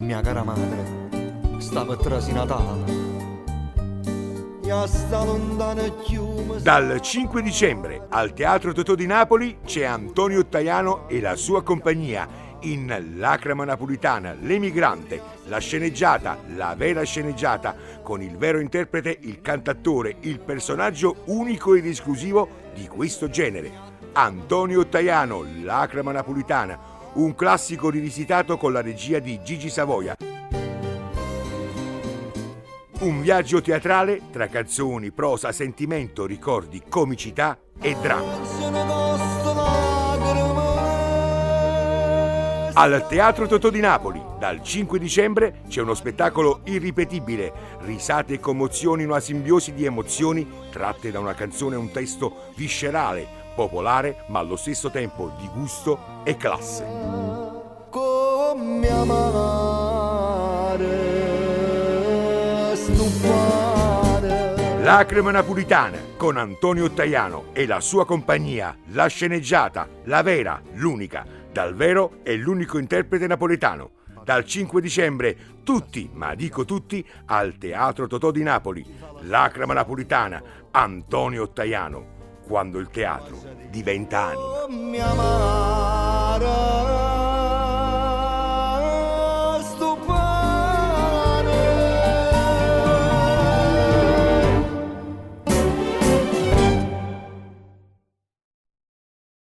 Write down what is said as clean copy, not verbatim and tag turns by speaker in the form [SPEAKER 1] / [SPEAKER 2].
[SPEAKER 1] Mia cara madre, stava trasi Natale. Io sta lontana chiume.
[SPEAKER 2] Dal 5 dicembre al Teatro Totò di Napoli c'è Antonio Tajano e la sua compagnia in Lacrima Napolitana, L'Emigrante, la sceneggiata, la vera sceneggiata, con il vero interprete, il cantautore, il personaggio unico ed esclusivo di questo genere. Antonio Tajano, Lacrima Napolitana, un classico rivisitato con la regia di Gigi Savoia. Un viaggio teatrale tra canzoni, prosa, sentimento, ricordi, comicità e dramma. Al Teatro Totò di Napoli, dal 5 dicembre, c'è uno spettacolo irripetibile, risate e commozioni in una simbiosi di emozioni tratte da una canzone e un testo viscerale, popolare, ma allo stesso tempo di gusto e classe.
[SPEAKER 1] Come amare, stupare.
[SPEAKER 2] Lacrima Napolitana con Antonio Tajano e la sua compagnia, la sceneggiata, la vera, l'unica, dal vero e l'unico interprete napoletano. Dal 5 dicembre tutti, ma dico tutti, al Teatro Totò di Napoli. Lacrima Napolitana, Antonio Tajano, quando il teatro diventa anima.
[SPEAKER 1] Come amare.